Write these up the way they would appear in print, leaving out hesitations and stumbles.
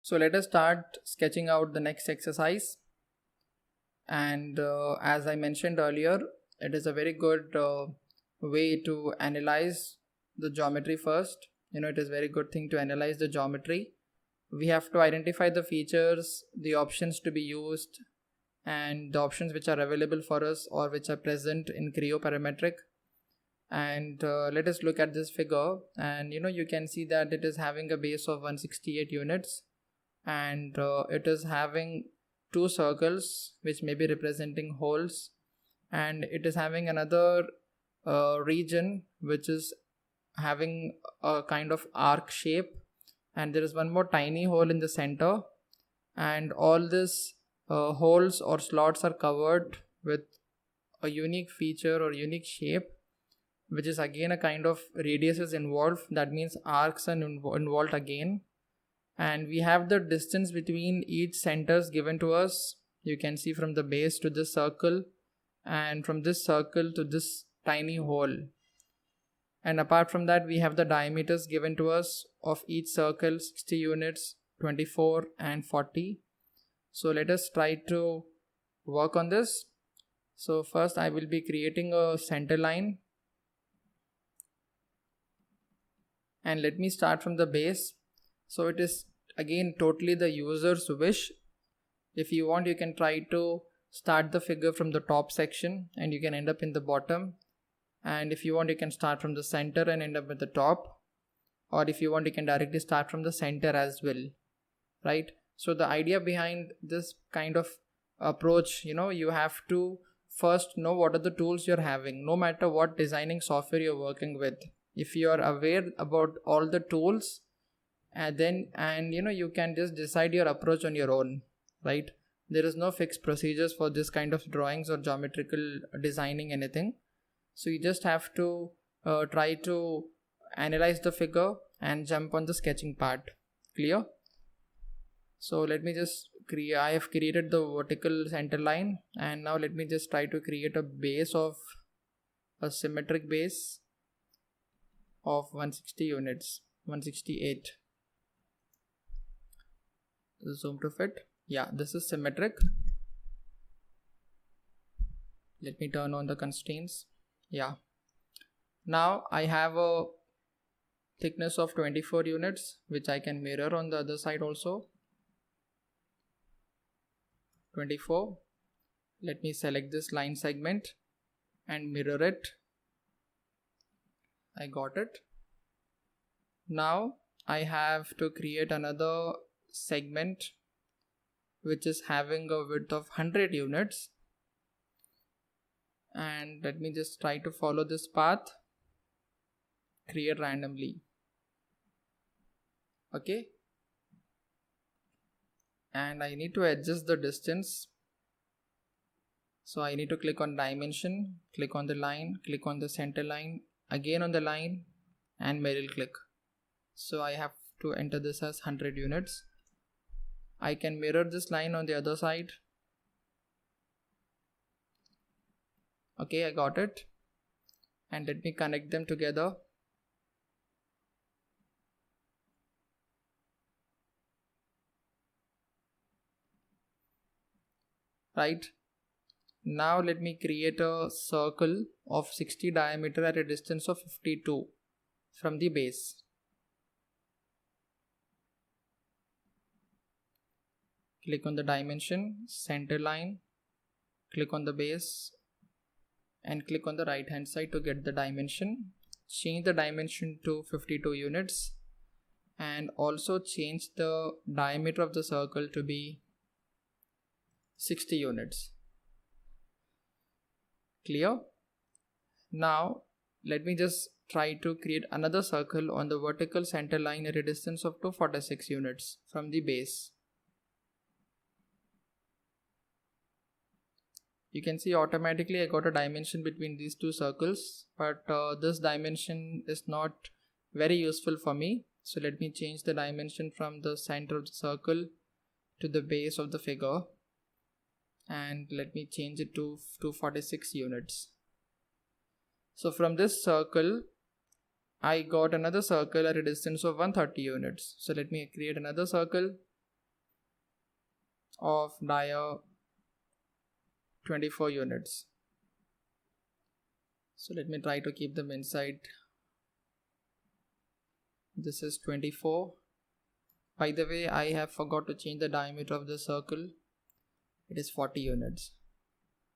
So let us start sketching out the next exercise. And as I mentioned earlier, it is a very good way to analyze the geometry first. It is a very good thing to analyze the geometry. We have to identify the features, the options to be used, and the options which are available for us or which are present in Creo Parametric. And let us look at this figure, and you can see that it is having a base of 168 units, and it is having two circles which may be representing holes, and it is having another region which is having a kind of arc shape, and there is one more tiny hole in the center, and all these holes or slots are covered with a unique feature or unique shape, which is again a kind of radius is involved. That means arcs are involved again, and we have the distance between each centers given to us. You can see from the base to this circle, and from this circle to this tiny hole. And apart from that, we have the diameters given to us of each circle: 60 units, 24 and 40. So let us try to work on this. So first I will be creating a center line, and let me start from the base. So it is again totally the user's wish. If you want, you can try to start the figure from the top section and you can end up in the bottom, and if you want, you can start from the center and end up at the top, or if you want, you can directly start from the center as well, right? So the idea behind this kind of approach, you have to first know what are the tools you're having. No matter what designing software you're working with, if you are aware about all the tools, and you can just decide your approach on your own, right? There is no fixed procedures for this kind of drawings or geometrical designing anything. So you just have to try to analyze the figure and jump on the sketching part. Clear? So let me just I have created the vertical center line, and now let me just try to create a base of a symmetric base of 160 units, 168. Zoom to fit. Yeah, this is symmetric. Let me turn on the constraints. Yeah. Now I have a thickness of 24 units, which I can mirror on the other side also. 24. Let me select this line segment and mirror it. I got it. Now I have to create another segment which is having a width of 100 units, and let me just try to follow this path, create randomly. Okay, and I need to adjust the distance. So I need to click on dimension, click on the line, click on the center line, again on the line, and middle click. So I have to enter this as 100 units. I can mirror this line on the other side. Okay, I got it. And let me connect them together. Right. Now let me create a circle of 60 diameter at a distance of 52 from the base. Click on the dimension, center line, click on the base, and click on the right hand side to get the dimension. Change the dimension to 52 units, and also change the diameter of the circle to be 60 units. Clear? Now let me just try to create another circle on the vertical center line at a distance of 246 units from the base. You can see automatically I got a dimension between these two circles, but this dimension is not very useful for me. So let me change the dimension from the center of the circle to the base of the figure, and let me change it to 246 units. So from this circle I got another circle at a distance of 130 units. So let me create another circle of dia 24 units. So let me try to keep them inside. This is 24. By the way, I have forgot to change the diameter of the circle. It is 40 units.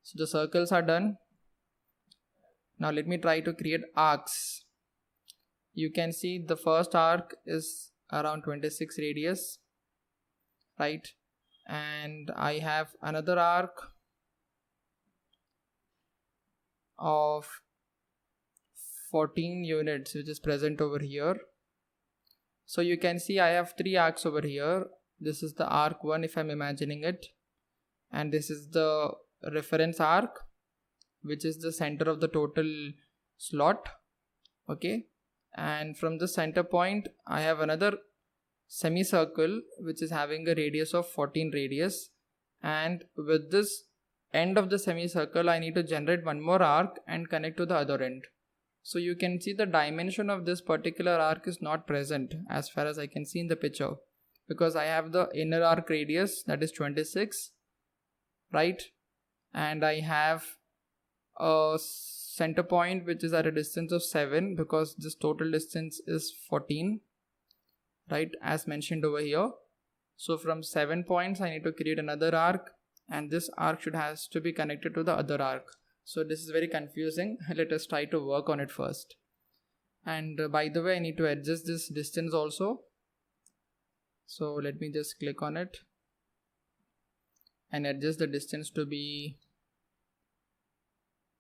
So the circles are done. Now let me try to create arcs. You can see the first arc is around 26 radius, right? And I have another arc of 14 units which is present over here. So you can see I have 3 arcs over here. This is the arc 1 if I'm imagining it, and this is the reference arc which is the center of the total slot. Okay, and from the center point I have another semicircle which is having a radius of 14 radius, and with this end of the semicircle I need to generate one more arc and connect to the other end. So you can see the dimension of this particular arc is not present as far as I can see in the picture, because I have the inner arc radius that is 26, right? And I have a center point which is at a distance of 7, because this total distance is 14, right, as mentioned over here. So from 7 points I need to create another arc, and this arc has to be connected to the other arc. So this is very confusing. Let us try to work on it first. And by the way, I need to adjust this distance also. So let me just click on it and adjust the distance to be,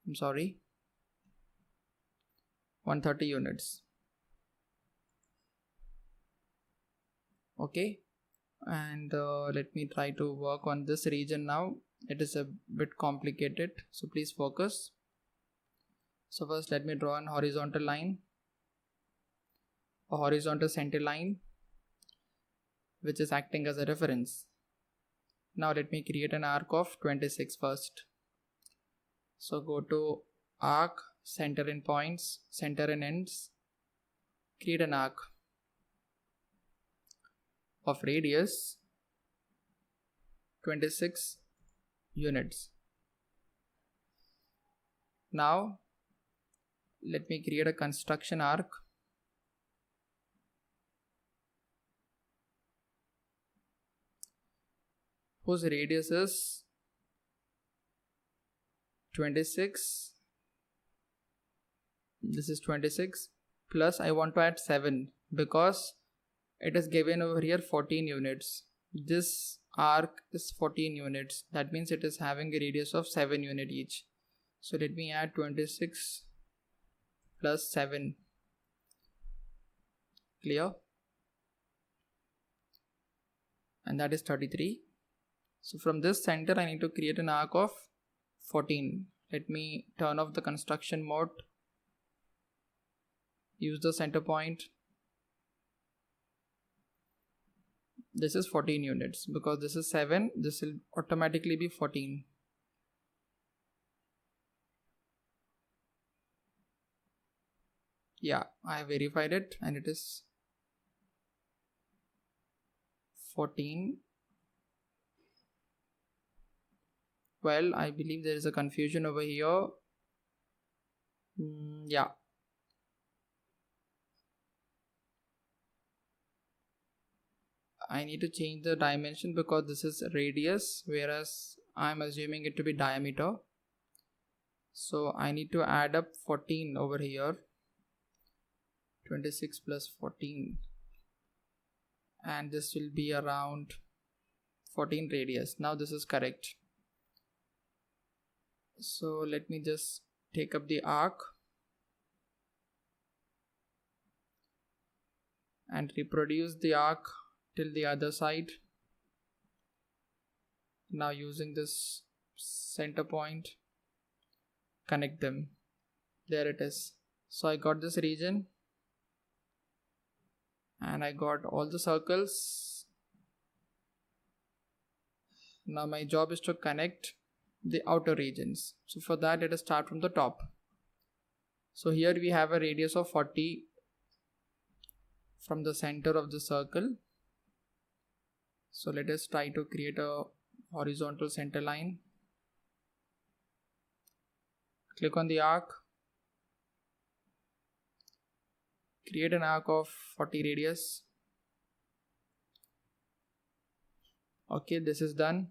130 units. Okay, and let me try to work on this region now. It is a bit complicated, so please focus. So first let me draw an horizontal line, a horizontal center line which is acting as a reference. Now let me create an arc of 26 first. So go to arc, center and points, center and ends, create an arc of radius 26 units. Now let me create a construction arc whose radius is 26. This is 26 plus I want to add 7 because it is given over here 14 units. This arc is 14 units. That means it is having a radius of 7 units each. So let me add 26 plus 7. Clear? And that is 33. So from this center I need to create an arc of 14. Let me turn off the construction mode. Use the center point. This is 14 units because this is 7. This will automatically be 14. Yeah, I have verified it and it is 14. Well, I believe there is a confusion over here. Yeah. I need to change the dimension because this is radius, whereas I am assuming it to be diameter. So I need to add up 14 over here. 26 plus 14. And this will be around 14 radius. Now this is correct. So let me just take up the arc and reproduce the arc till the other side. Now using this center point, connect them. There it is. So I got this region and I got all the circles. Now my job is to connect the outer regions. So for that, let us start from the top. So here we have a radius of 40 from the center of the circle. So let us try to create a horizontal center line. Click on the arc. Create an arc of 40 radius. Okay, this is done.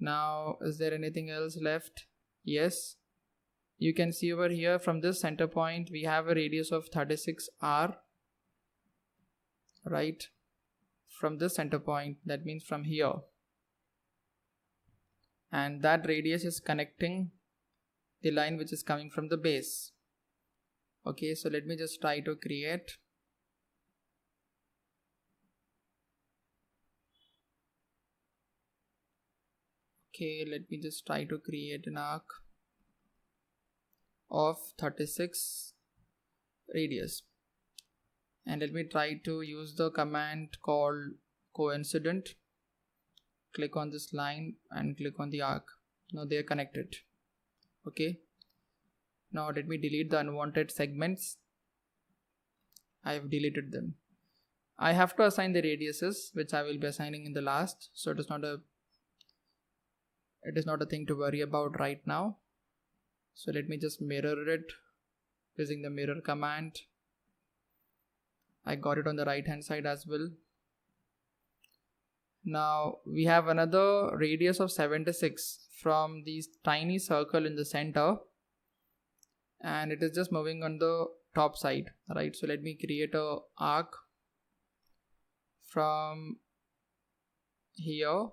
Now, is there anything else left? Yes. You can see over here from this center point, we have a radius of 36R. Right? From this center point, that means from here. And that radius is connecting the line which is coming from the base. Okay, so let me just try to create. Okay, let me just try to create an arc of 36 radius. And let me try to use the command called coincident. Click on this line and click on the arc. Now they are connected. Okay. Now let me delete the unwanted segments. I have deleted them. I have to assign the radiuses, which I will be assigning in the last. So it is not a thing to worry about right now. So let me just mirror it using the mirror command. I got it on the right hand side as well. Now we have another radius of 76 from this tiny circle in the center, and it is just moving on the top side, right? So let me create a arc from here.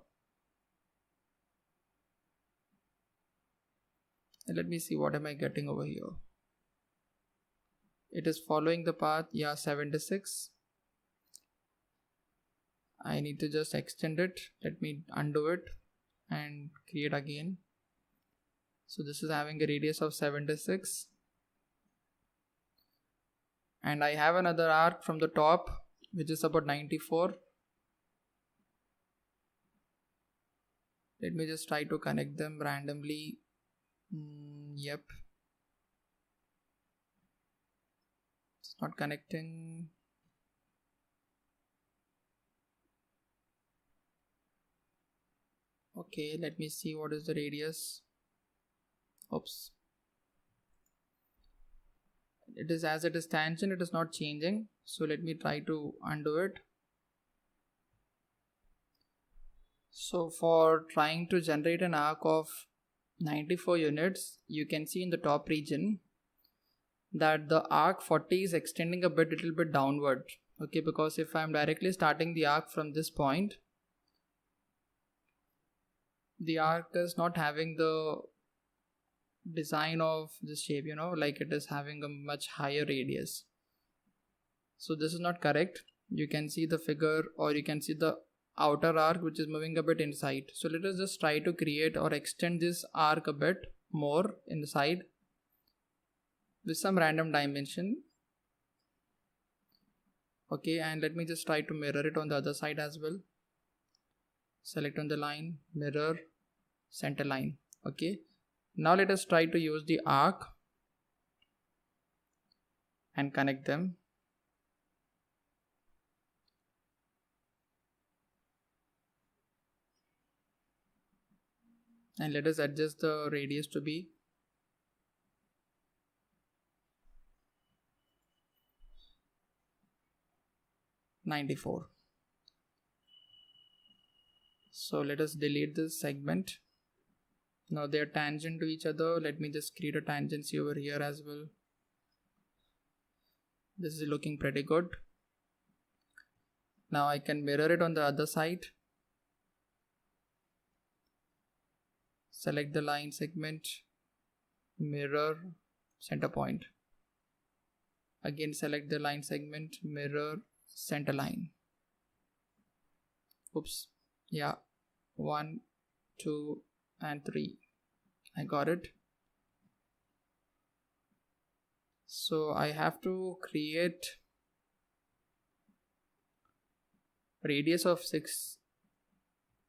And let me see what am I getting over here. It is following the path, 76. I need to just extend it. Let me undo it and create again. So this is having a radius of 76. And I have another arc from the top, which is about 94. Let me just try to connect them randomly. Yep. It's not connecting. Okay, let me see what is the radius. Oops. It is as it is tangent, it is not changing. So let me try to undo it. So for trying to generate an arc of 94 units, you can see in the top region that the arc 40 is extending a little bit downward. Okay, because if I am directly starting the arc from this point, the arc is not having the design of this shape, like it is having a much higher radius. So this is not correct. You can see the figure, or you can see the outer arc which is moving a bit inside. So let us just try to create or extend this arc a bit more inside with some random dimension. Okay, and let me just try to mirror it on the other side as well. Select on the line, mirror, center line. Okay, now let us try to use the arc and connect them. And let us adjust the radius to be 94. So let us delete this segment. Now they are tangent to each other. Let me just create a tangency over here as well. This is looking pretty good. Now I can mirror it on the other side. Select the line segment, mirror, center point. Again select the line segment, mirror, center line. Oops. Yeah. 1, 2, and 3. I got it. So I have to create radius of 6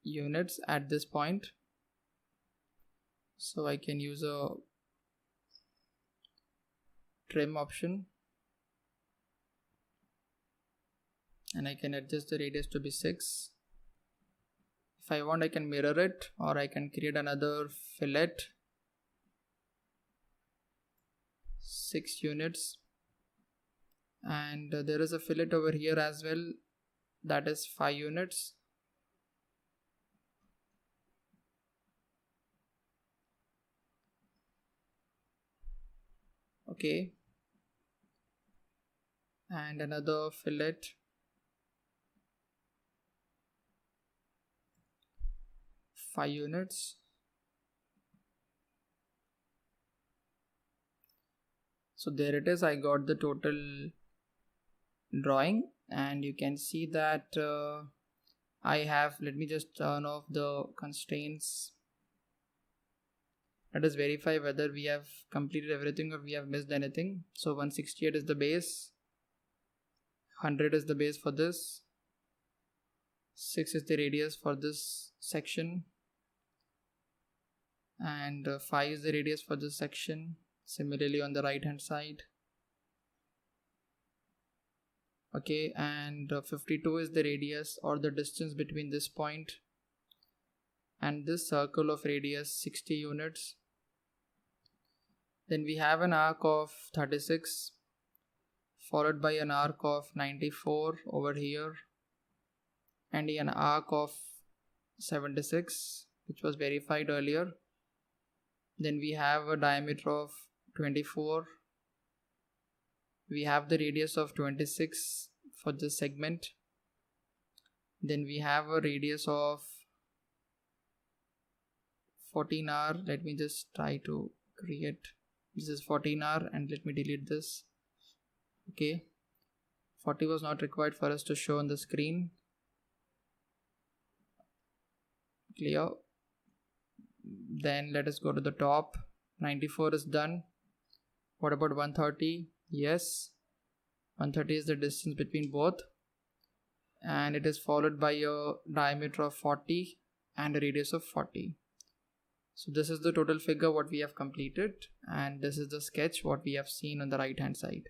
units at this point. So I can use a trim option, and I can adjust the radius to be 6. If I want, I can mirror it, or I can create another fillet, 6 units, and there is a fillet over here as well, that is 5 units. Okay, and another fillet, 5 units. So there it is, I got the total drawing, and you can see that I have, let me just turn off the constraints. Let us verify whether we have completed everything or we have missed anything. So 168 is the base, 100 is the base for this, 6 is the radius for this section, and 5 is the radius for this section. Similarly on the right hand side. Okay, and 52 is the radius or the distance between this point and this circle of radius, 60 units. Then we have an arc of 36 followed by an arc of 94 over here, and an arc of 76 which was verified earlier. Then we have a diameter of 24. We have the radius of 26 for this segment. Then we have a radius of 14R. Let me just try to create, this is 14R, and let me delete this. Okay, 40 was not required for us to show on the screen. Clear. Then let us go to the top. 94 is done. What about 130? Yes, 130 is the distance between both, and it is followed by a diameter of 40 and a radius of 40. So this is the total figure what we have completed, and this is the sketch what we have seen on the right hand side.